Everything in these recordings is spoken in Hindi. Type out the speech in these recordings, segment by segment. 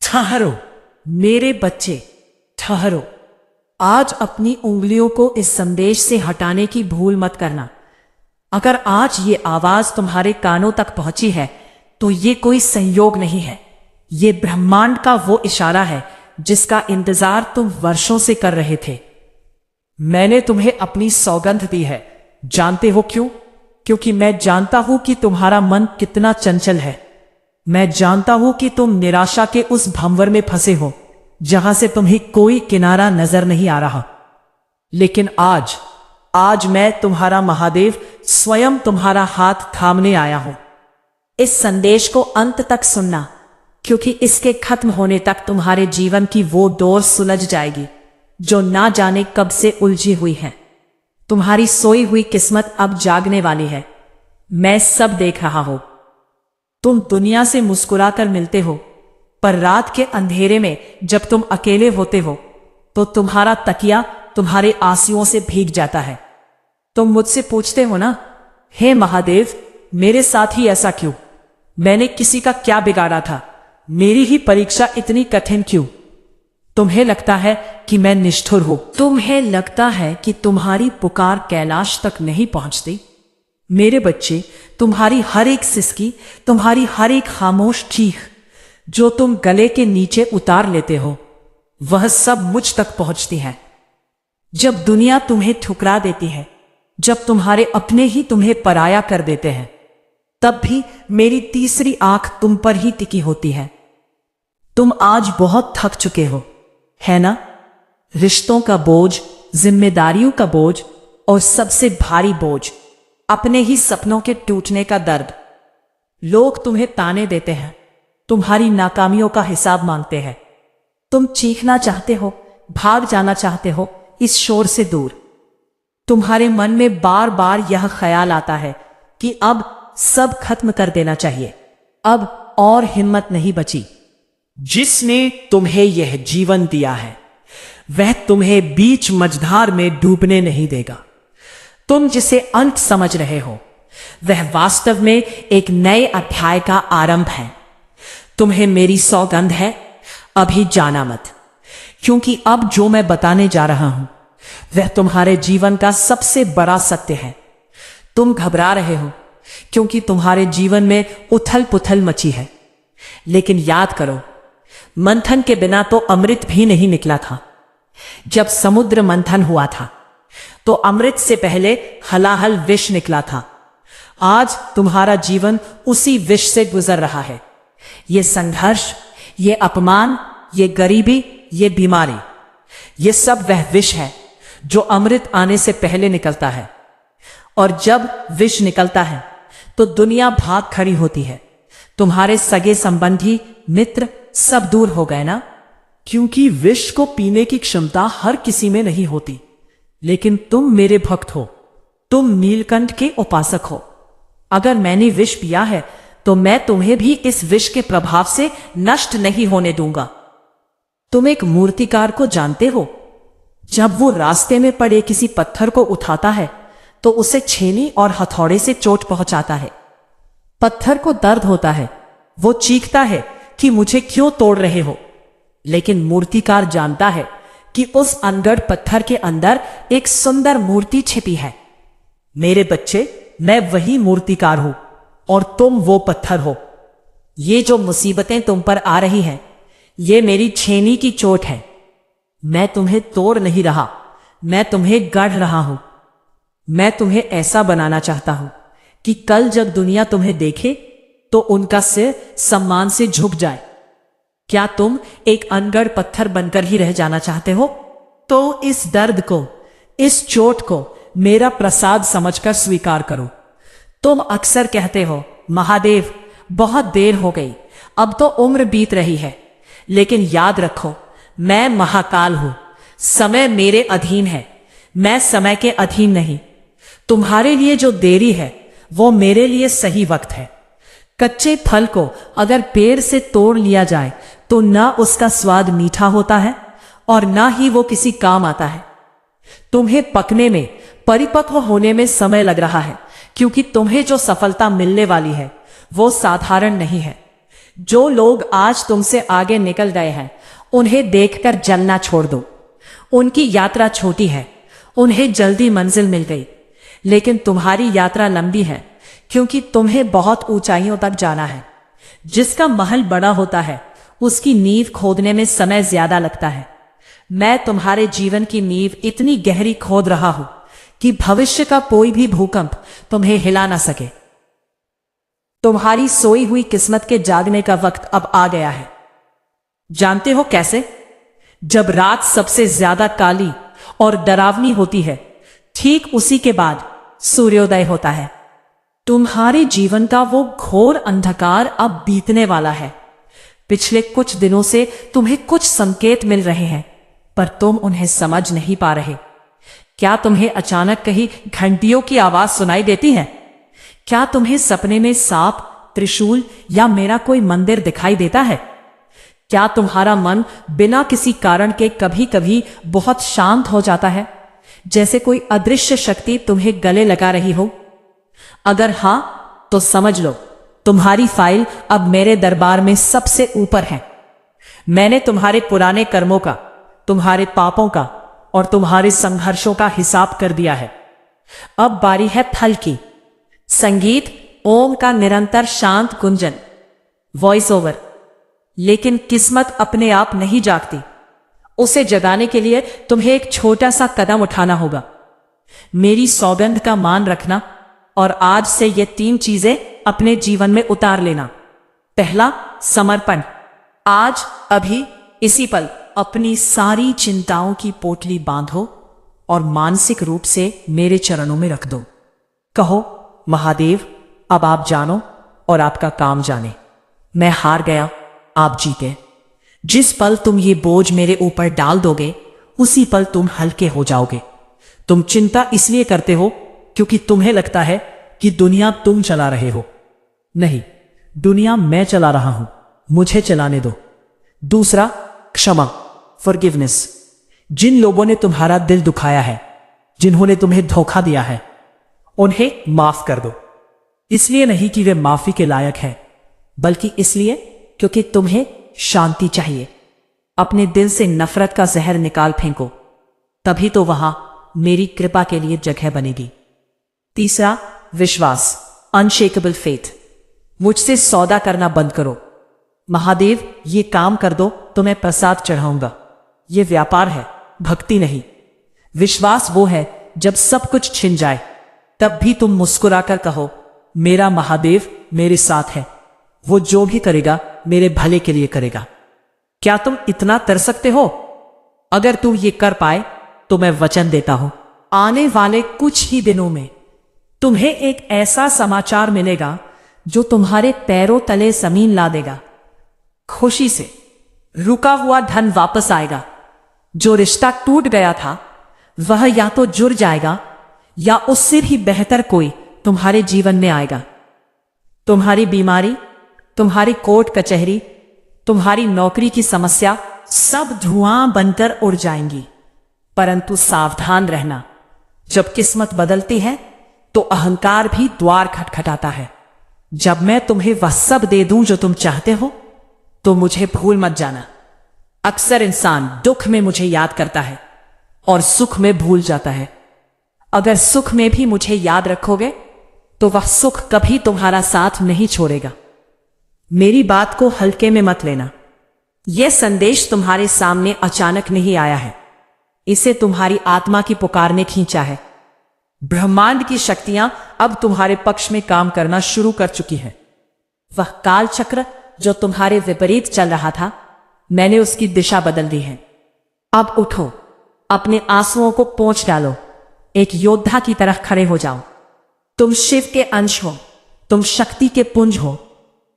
ठहरो मेरे बच्चे, ठहरो। आज अपनी उंगलियों को इस संदेश से हटाने की भूल मत करना। अगर आज ये आवाज तुम्हारे कानों तक पहुंची है तो ये कोई संयोग नहीं है, ये ब्रह्मांड का वो इशारा है जिसका इंतजार तुम वर्षों से कर रहे थे। मैंने तुम्हें अपनी सौगंध दी है। जानते हो क्यों? क्योंकि मैं जानता हूं कि तुम्हारा मन कितना चंचल है। मैं जानता हूं कि तुम निराशा के उस भंवर में फंसे हो जहां से तुम्हें कोई किनारा नजर नहीं आ रहा। लेकिन आज मैं तुम्हारा महादेव स्वयं तुम्हारा हाथ थामने आया हूं। इस संदेश को अंत तक सुनना, क्योंकि इसके खत्म होने तक तुम्हारे जीवन की वो डोर सुलझ जाएगी जो ना जाने कब से उलझी हुई है। तुम्हारी सोई हुई किस्मत अब जागने वाली है। मैं सब देख रहा हूं। तुम दुनिया से मुस्कुराकर मिलते हो, पर रात के अंधेरे में जब तुम अकेले होते हो तो तुम्हारा तकिया तुम्हारे आंसुओं से भीग जाता है। तुम मुझसे पूछते हो ना, हे महादेव मेरे साथ ही ऐसा क्यों? मैंने किसी का क्या बिगाड़ा था? मेरी ही परीक्षा इतनी कठिन क्यों? तुम्हें लगता है कि मैं निष्ठुर हूं। तुम्हें लगता है कि तुम्हारी पुकार कैलाश तक नहीं पहुंचती। मेरे बच्चे, तुम्हारी हर एक सिसकी, तुम्हारी हर एक खामोश चीख जो तुम गले के नीचे उतार लेते हो, वह सब मुझ तक पहुंचती है। जब दुनिया तुम्हें ठुकरा देती है, जब तुम्हारे अपने ही तुम्हें पराया कर देते हैं, तब भी मेरी तीसरी आंख तुम पर ही टिकी होती है। तुम आज बहुत थक चुके हो, है ना? रिश्तों का बोझ, जिम्मेदारियों का बोझ और सबसे भारी बोझ, अपने ही सपनों के टूटने का दर्द। लोग तुम्हें ताने देते हैं, तुम्हारी नाकामियों का हिसाब मांगते हैं। तुम चीखना चाहते हो, भाग जाना चाहते हो इस शोर से दूर। तुम्हारे मन में बार बार यह ख्याल आता है कि अब सब खत्म कर देना चाहिए, अब और हिम्मत नहीं बची। जिसने तुम्हें यह जीवन दिया है वह तुम्हें बीच मझधार में डूबने नहीं देगा। तुम जिसे अंत समझ रहे हो वह वास्तव में एक नए अध्याय का आरंभ है। तुम्हें मेरी सौगंध है, अभी जाना मत, क्योंकि अब जो मैं बताने जा रहा हूं वह तुम्हारे जीवन का सबसे बड़ा सत्य है। तुम घबरा रहे हो क्योंकि तुम्हारे जीवन में उथल पुथल मची है, लेकिन याद करो, मंथन के बिना तो अमृत भी नहीं निकला था। जब समुद्र मंथन हुआ था तो अमृत से पहले हलाहल विष निकला था। आज तुम्हारा जीवन उसी विष से गुजर रहा है। ये संघर्ष, ये अपमान, ये गरीबी, ये बीमारी, ये सब वह विष है जो अमृत आने से पहले निकलता है। और जब विष निकलता है तो दुनिया भाग खड़ी होती है। तुम्हारे सगे संबंधी, मित्र सब दूर हो गए ना? क्योंकि विष को पीने की क्षमता हर किसी में नहीं होती। लेकिन तुम मेरे भक्त हो, तुम नीलकंठ के उपासक हो। अगर मैंने विष पिया है तो मैं तुम्हें भी इस विष के प्रभाव से नष्ट नहीं होने दूंगा। तुम एक मूर्तिकार को जानते हो? जब वो रास्ते में पड़े किसी पत्थर को उठाता है तो उसे छेनी और हथौड़े से चोट पहुंचाता है। पत्थर को दर्द होता है, वो चीखता है कि मुझे क्यों तोड़ रहे हो? लेकिन मूर्तिकार जानता है कि उस अनगढ़ पत्थर के अंदर एक सुंदर मूर्ति छिपी है। मेरे बच्चे, मैं वही मूर्तिकार हूं और तुम वो पत्थर हो। ये जो मुसीबतें तुम पर आ रही हैं, ये मेरी छेनी की चोट है। मैं तुम्हें तोड़ नहीं रहा, मैं तुम्हें गढ़ रहा हूं। मैं तुम्हें ऐसा बनाना चाहता हूं कि कल जब दुनिया तुम्हें देखे तो उनका सिर सम्मान से झुक जाए। क्या तुम एक अनगढ़ पत्थर बनकर ही रह जाना चाहते हो? तो इस दर्द को, इस चोट को मेरा प्रसाद समझकर स्वीकार करो। तुम अक्सर कहते हो, महादेव बहुत देर हो गई, अब तो उम्र बीत रही है। लेकिन याद रखो, मैं महाकाल हूं, समय मेरे अधीन है, मैं समय के अधीन नहीं। तुम्हारे लिए जो देरी है वो मेरे लिए सही वक्त है। कच्चे फल को अगर पेड़ से तोड़ लिया जाए तो ना उसका स्वाद मीठा होता है और ना ही वो किसी काम आता है। तुम्हें पकने में, परिपक्व होने में समय लग रहा है, क्योंकि तुम्हें जो सफलता मिलने वाली है वो साधारण नहीं है। जो लोग आज तुमसे आगे निकल गए हैं उन्हें देखकर जलना छोड़ दो। उनकी यात्रा छोटी है, उन्हें जल्दी मंजिल मिल गई, लेकिन तुम्हारी यात्रा लंबी है, क्योंकि तुम्हें बहुत ऊंचाइयों तक जाना है। जिसका महल बड़ा होता है उसकी नींव खोदने में समय ज्यादा लगता है। मैं तुम्हारे जीवन की नींव इतनी गहरी खोद रहा हूं कि भविष्य का कोई भी भूकंप तुम्हें हिला ना सके। तुम्हारी सोई हुई किस्मत के जागने का वक्त अब आ गया है। जानते हो कैसे? जब रात सबसे ज्यादा काली और डरावनी होती है, ठीक उसी के बाद सूर्योदय होता है। तुम्हारे जीवन का वो घोर अंधकार अब बीतने वाला है। पिछले कुछ दिनों से तुम्हें कुछ संकेत मिल रहे हैं, पर तुम उन्हें समझ नहीं पा रहे। क्या तुम्हें अचानक कहीं घंटियों की आवाज सुनाई देती है? क्या तुम्हें सपने में सांप, त्रिशूल या मेरा कोई मंदिर दिखाई देता है? क्या तुम्हारा मन बिना किसी कारण के कभी कभी बहुत शांत हो जाता है, जैसे कोई अदृश्य शक्ति तुम्हें गले लगा रही हो? अगर हां, तो समझ लो तुम्हारी फाइल अब मेरे दरबार में सबसे ऊपर है। मैंने तुम्हारे पुराने कर्मों का, तुम्हारे पापों का और तुम्हारे संघर्षों का हिसाब कर दिया है। अब बारी है फल की। संगीत, ओम का निरंतर शांत गुंजन, वॉइस ओवर। लेकिन किस्मत अपने आप नहीं जागती। उसे जगाने के लिए तुम्हें एक छोटा सा कदम उठाना होगा। मेरी सौगंध का मान रखना और आज से ये 3 चीजें अपने जीवन में उतार लेना। पहला, समर्पण। आज, अभी, इसी पल अपनी सारी चिंताओं की पोटली बांधो और मानसिक रूप से मेरे चरणों में रख दो। कहो, महादेव, अब आप जानो और आपका काम जाने। मैं हार गया, आप जीते। जिस पल तुम ये बोझ मेरे ऊपर डाल दोगे, उसी पल तुम हल्के हो जाओगे। तुम चिंता इसलिए करते हो क्योंकि तुम्हें लगता है कि दुनिया तुम चला रहे हो। नहीं, दुनिया मैं चला रहा हूं, मुझे चलाने दो। दूसरा, क्षमा, फॉरगिवनेस। जिन लोगों ने तुम्हारा दिल दुखाया है, जिन्होंने तुम्हें धोखा दिया है, उन्हें माफ कर दो। इसलिए नहीं कि वे माफी के लायक हैं, बल्कि इसलिए क्योंकि तुम्हें शांति चाहिए। अपने दिल से नफरत का जहर निकाल फेंको, तभी तो वहां मेरी कृपा के लिए जगह बनेगी। तीसरा, विश्वास, अनशेकेबल फेथ। मुझसे सौदा करना बंद करो। महादेव, ये काम कर दो तो मैं प्रसाद चढ़ाऊंगा। ये व्यापार है, भक्ति नहीं। विश्वास वो है जब सब कुछ छिन जाए, तब भी तुम मुस्कुराकर कहो, मेरा महादेव मेरे साथ है। वो जो भी करेगा मेरे भले के लिए करेगा। क्या तुम इतना तर सकते हो? अगर तुम ये कर पाए तो मैं वचन देता हूं, आने वाले कुछ ही दिनों में तुम्हें एक ऐसा समाचार मिलेगा जो तुम्हारे पैरों तले जमीन ला देगा। खुशी से रुका हुआ धन वापस आएगा। जो रिश्ता टूट गया था वह या तो जुड़ जाएगा या उससे भी बेहतर कोई तुम्हारे जीवन में आएगा। तुम्हारी बीमारी, तुम्हारी कोर्ट कचहरी, तुम्हारी नौकरी की समस्या सब धुआं बनकर उड़ जाएंगी। परंतु सावधान रहना, जब किस्मत बदलती है तो अहंकार भी द्वार खटखटाता है। जब मैं तुम्हें वह सब दे दूं जो तुम चाहते हो, तो मुझे भूल मत जाना। अक्सर इंसान दुख में मुझे याद करता है और सुख में भूल जाता है। अगर सुख में भी मुझे याद रखोगे तो वह सुख कभी तुम्हारा साथ नहीं छोड़ेगा। मेरी बात को हल्के में मत लेना। यह संदेश तुम्हारे सामने अचानक नहीं आया है, इसे तुम्हारी आत्मा की पुकार ने खींचा है। ब्रह्मांड की शक्तियां अब तुम्हारे पक्ष में काम करना शुरू कर चुकी हैं। वह काल चक्र जो तुम्हारे विपरीत चल रहा था, मैंने उसकी दिशा बदल दी है। अब उठो, अपने आंसुओं को पोंछ डालो, एक योद्धा की तरह खड़े हो जाओ। तुम शिव के अंश हो, तुम शक्ति के पुंज हो।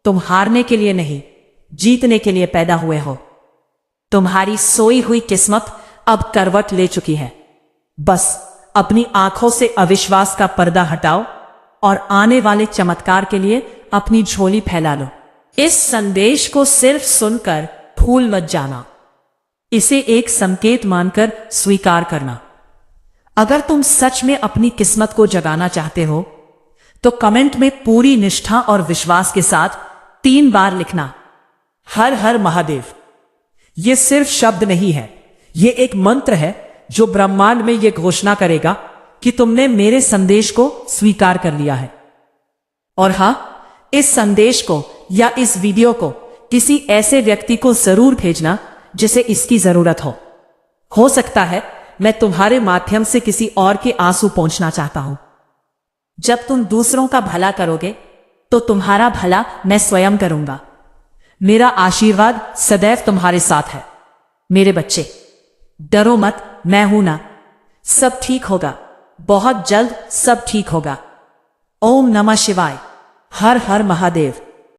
तुम हारने के लिए नहीं, जीतने के लिए पैदा हुए हो। तुम्हारी सोई हुई किस्मत अब करवट ले चुकी है। बस अपनी आंखों से अविश्वास का पर्दा हटाओ और आने वाले चमत्कार के लिए अपनी झोली फैला लो। इस संदेश को सिर्फ सुनकर भूल मत जाना, इसे एक संकेत मानकर स्वीकार करना। अगर तुम सच में अपनी किस्मत को जगाना चाहते हो तो कमेंट में पूरी निष्ठा और विश्वास के साथ 3 बार लिखना, हर हर महादेव। ये सिर्फ शब्द नहीं है, ये एक मंत्र है जो ब्रह्मांड में ये घोषणा करेगा कि तुमने मेरे संदेश को स्वीकार कर लिया है। और हां, इस संदेश को या इस वीडियो को किसी ऐसे व्यक्ति को जरूर भेजना जिसे इसकी जरूरत हो सकता है मैं तुम्हारे माध्यम से किसी और के आंसू पहुंचना चाहता हूं। जब तुम दूसरों का भला करोगे तो तुम्हारा भला मैं स्वयं करूंगा। मेरा आशीर्वाद सदैव तुम्हारे साथ है। मेरे बच्चे, डरो मत, मैं हूं ना। सब ठीक होगा, बहुत जल्द सब ठीक होगा। ओम नमः शिवाय। हर हर महादेव।